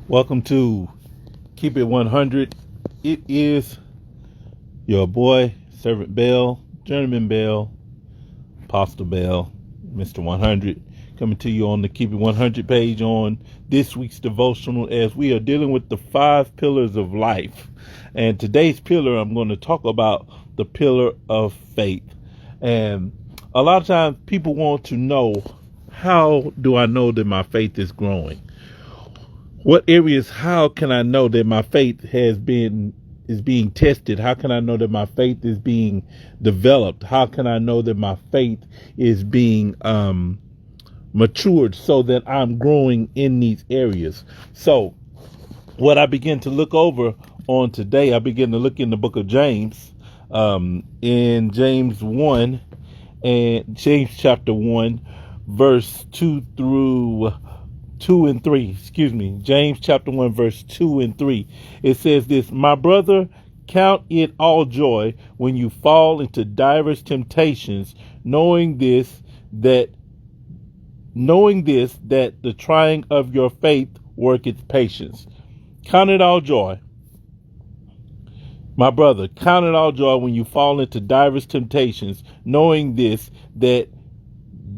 Welcome to Keep It 100. It is your boy, Servant Bell, Journeyman Bell, Apostle Bell, Mr. 100, coming to you on the Keep It 100 page on this week's devotional as we are dealing with the 5 pillars of life. And today's pillar, I'm going to talk about the pillar of faith. And a lot of times people want to know, how do I know that my faith is growing? What areas, how can I know that my faith is being tested? How can I know that my faith is being developed? How can I know that my faith is being matured so that I'm growing in these areas? So what I begin to look over on today, I begin to look in the book of James, in James 1 and James chapter 1, verse 2 and 3, James chapter 1, verse 2 and 3. It says this: My brother, count it all joy when you fall into diverse temptations, knowing this, that the trying of your faith worketh patience. Count it all joy. My brother, count it all joy when you fall into diverse temptations, knowing this, that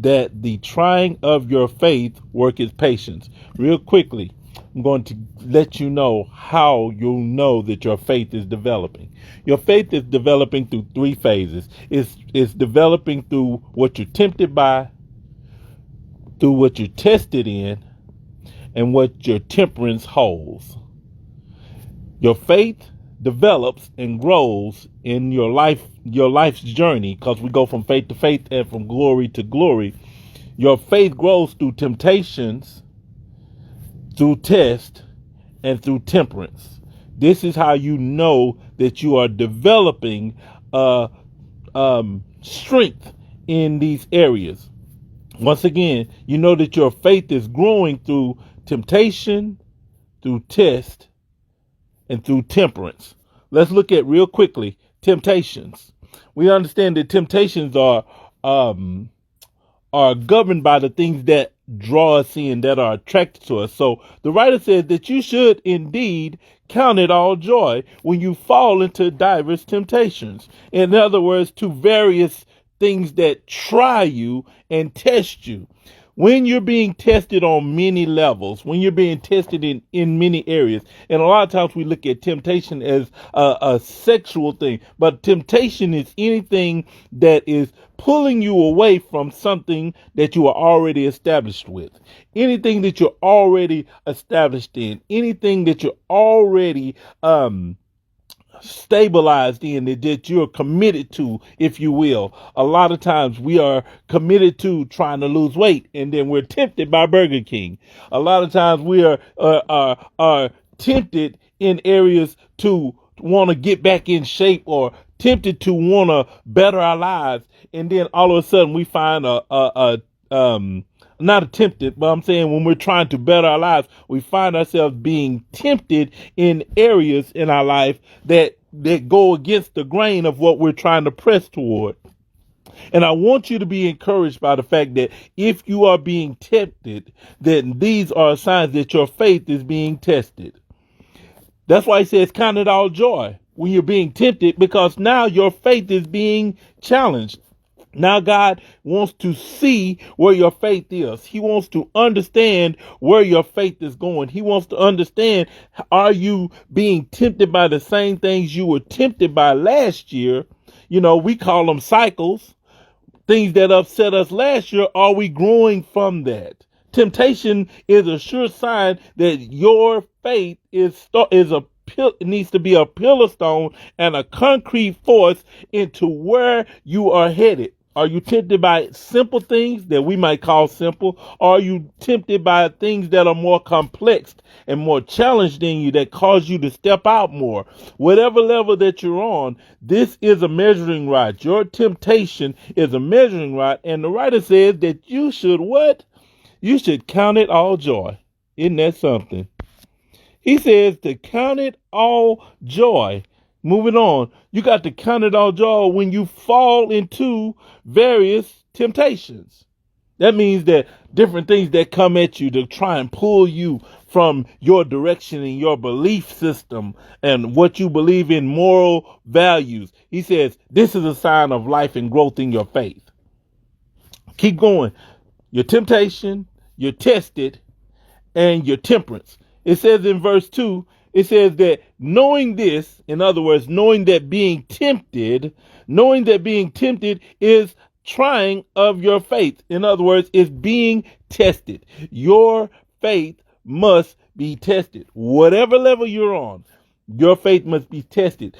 the trying of your faith worketh patience. Real quickly, I'm going to let you know how you'll know that your faith is developing. Your faith is developing through 3 phases. It's developing through what you're tempted by, through what you're tested in, and what your temperance holds. Your faith develops and grows in your life's journey, because we go from faith to faith and from glory to glory. Your faith grows through temptations, through test, and through temperance. This is how you know that you are developing strength in these areas. Once again, you know that your faith is growing through temptation, through test, and through temperance. Let's look at real quickly temptations. We understand that temptations are governed by the things that draw us in, that are attracted to us. So the writer says that you should indeed count it all joy when you fall into diverse temptations. In other words, to various things that try you and test you. When you're being tested on many levels, when you're being tested in many areas, and a lot of times we look at temptation as a sexual thing, but temptation is anything that is pulling you away from something that you are already established with. Anything that you're already established in, anything that you're already stabilized in, that you're committed to, if you will. A lot of times we are committed to trying to lose weight, and then we're tempted by Burger King. A lot of times we are tempted in areas to want to get back in shape, or tempted to want to better our lives, and then all of a sudden we find not attempted, but I'm saying when we're trying to better our lives, we find ourselves being tempted in areas in our life that go against the grain of what we're trying to press toward. And I want you to be encouraged by the fact that if you are being tempted, then these are signs that your faith is being tested. That's why he says, count it all joy when you're being tempted, because now your faith is being challenged. Now God wants to see where your faith is. He wants to understand where your faith is going. He wants to understand, are you being tempted by the same things you were tempted by last year? You know, we call them cycles. Things that upset us last year, are we growing from that? Temptation is a sure sign that your faith it needs to be a pillar stone and a concrete force into where you are headed. Are you tempted by simple things that we might call simple? Or are you tempted by things that are more complex and more challenged in you, that cause you to step out more? Whatever level that you're on, this is a measuring rod. Your temptation is a measuring rod. And the writer says that you should what? You should count it all joy. Isn't that something? He says to count it all joy. Moving on, you got to count it all joy when you fall into various temptations. That means that different things that come at you to try and pull you from your direction and your belief system and what you believe in, moral values. He says this is a sign of life and growth in your faith. Keep going. Your temptation, you're tested, and your temperance. It says in verse 2, it says that knowing this, in other words, knowing that being tempted is trying of your faith. In other words, is being tested. Your faith must be tested. Whatever level you're on, your faith must be tested.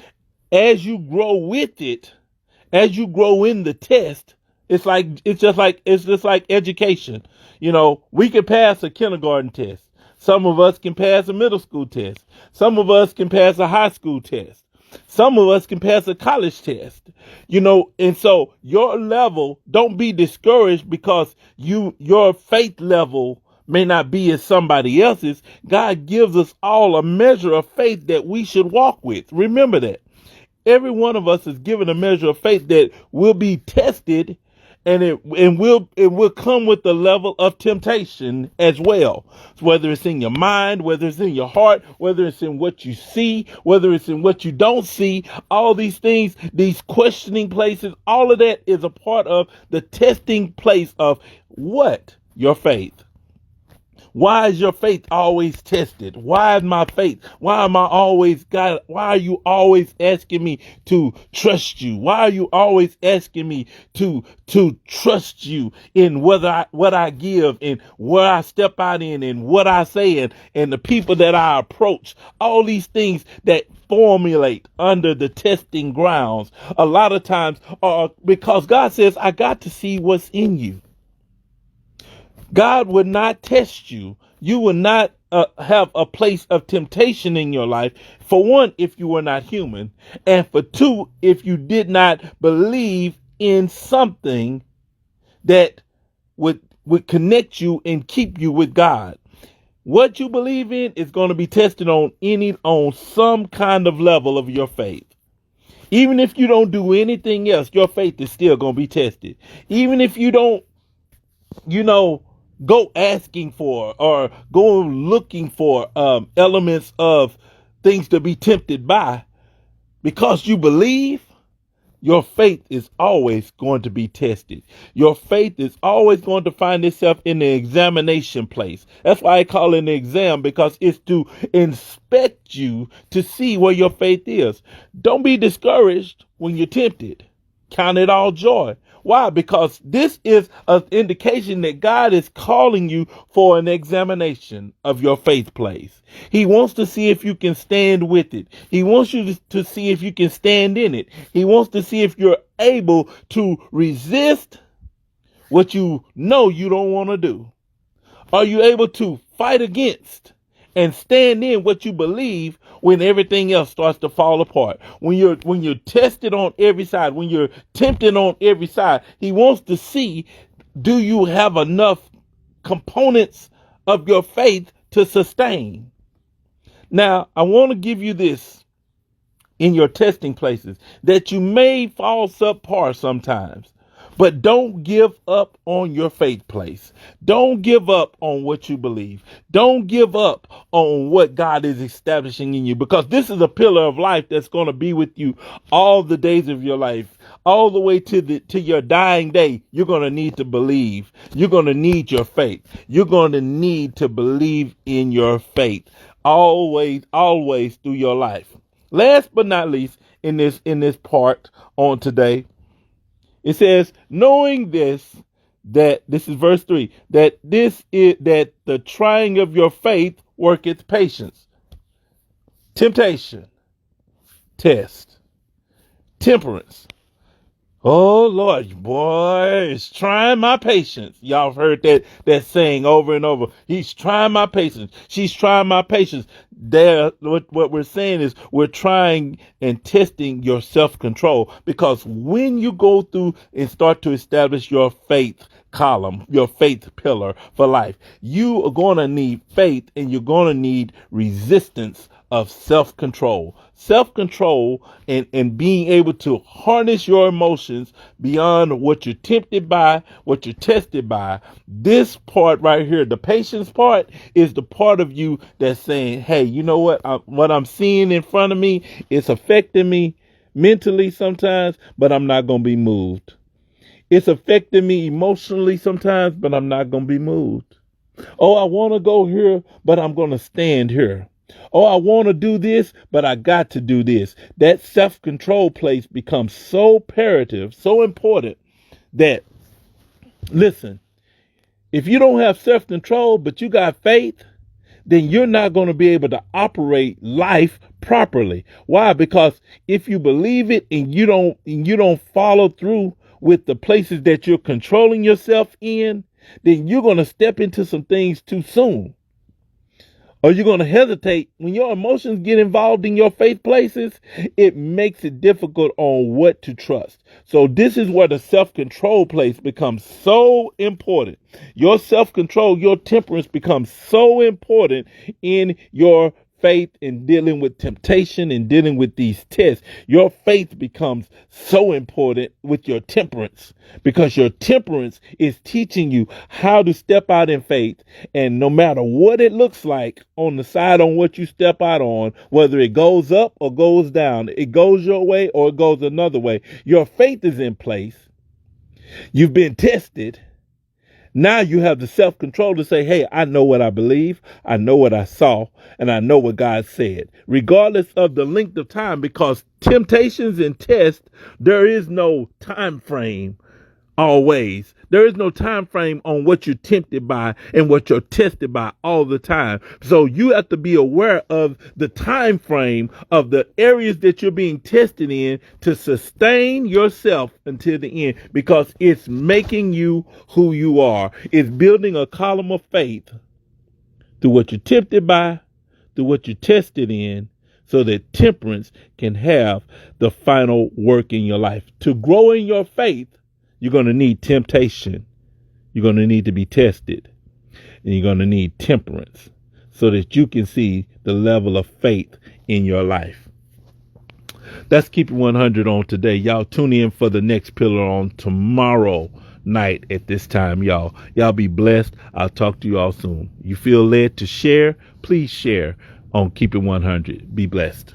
As you grow with it, as you grow in the test, it's just like education. You know, we can pass a kindergarten test. Some of us can pass a middle school test. Some of us can pass a high school test. Some of us can pass a college test. You know, and so your level, don't be discouraged because your faith level may not be as somebody else's. God gives us all a measure of faith that we should walk with. Remember that. Every one of us is given a measure of faith that will be tested, and it will come with the level of temptation as well. So whether it's in your mind, whether it's in your heart, whether it's in what you see, whether it's in what you don't see, all these things, these questioning places, all of that is a part of the testing place of what? Your faith. Why is your faith always tested? Why is my faith? Why am I always God? Why are you always asking me to trust you? Why are you always asking me to trust you in what I give and where I step out in and what I say and the people that I approach? All these things that formulate under the testing grounds a lot of times are because God says, I got to see what's in you. God would not test you. You would not have a place of temptation in your life. For one, if you were not human. And for two, if you did not believe in something that would connect you and keep you with God. What you believe in is going to be tested on some kind of level of your faith. Even if you don't do anything else, your faith is still going to be tested. Even if you don't, go asking for or go looking for elements of things to be tempted by, because you believe, your faith is always going to be tested. Your faith is always going to find itself in the examination place. That's why I call it an exam, because it's to inspect you to see where your faith is. Don't be discouraged when you're tempted. Count it all joy. Why? Because this is an indication that God is calling you for an examination of your faith place. He wants to see if you can stand with it. He wants you to see if you can stand in it. He wants to see if you're able to resist what you know you don't want to do. Are you able to fight against and stand in what you believe when everything else starts to fall apart? When you're tested on every side, when you're tempted on every side, he wants to see, do you have enough components of your faith to sustain? Now, I want to give you this in your testing places, that you may fall subpar sometimes. But don't give up on your faith place. Don't give up on what you believe. Don't give up on what God is establishing in you, because this is a pillar of life that's going to be with you all the days of your life, all the way to your dying day. You're going to need to believe. You're going to need your faith. You're going to need to believe in your faith always through your life. Last but not least, in this part on today, it says, knowing this, that this is verse 3, that the trying of your faith worketh patience. Temptation, test. Temperance. Oh Lord, boy, it's trying my patience. Y'all have heard that saying over and over. He's trying my patience. She's trying my patience. What we're saying is we're trying and testing your self-control, because when you go through and start to establish your faith column, your faith pillar for life. You are going to need faith, and you're going to need resistance of self-control. Self-control and being able to harness your emotions beyond what you're tempted by, what you're tested by. This part right here, the patience part, is the part of you that's saying, hey, you know what I'm seeing in front of me, it's affecting me mentally sometimes, but I'm not going to be moved. It's affecting me emotionally sometimes, but I'm not going to be moved. Oh, I want to go here, but I'm going to stand here. Oh, I want to do this, but I got to do this. That self-control place becomes so imperative, so important that, listen, if you don't have self-control, but you got faith, then you're not going to be able to operate life properly. Why? Because if you believe it and you don't follow through with the places that you're controlling yourself in, then you're going to step into some things too soon. Or you're going to hesitate. When your emotions get involved in your faith places, it makes it difficult on what to trust. So this is where the self-control place becomes so important. Your self-control, your temperance becomes so important in your faith, in dealing with temptation and dealing with these tests. Your faith becomes so important with your temperance, because your temperance is teaching you how to step out in faith. And no matter what it looks like on the side on what you step out on, whether it goes up or goes down, it goes your way or it goes another way, your faith is in place. You've been tested. Now you have the self-control to say, hey, I know what I believe, I know what I saw, and I know what God said, regardless of the length of time, because temptations and tests, there is no time frame. Always. There is no time frame on what you're tempted by and what you're tested by all the time. So you have to be aware of the time frame of the areas that you're being tested in to sustain yourself until the end, because it's making you who you are. It's building a column of faith through what you're tempted by, through what you're tested in, so that temperance can have the final work in your life. To grow in your faith, you're going to need temptation. You're going to need to be tested. And you're going to need temperance so that you can see the level of faith in your life. That's Keep It 100 on today. Y'all tune in for the next pillar on tomorrow night at this time, y'all. Y'all be blessed. I'll talk to you all soon. You feel led to share? Please share on Keep It 100. Be blessed.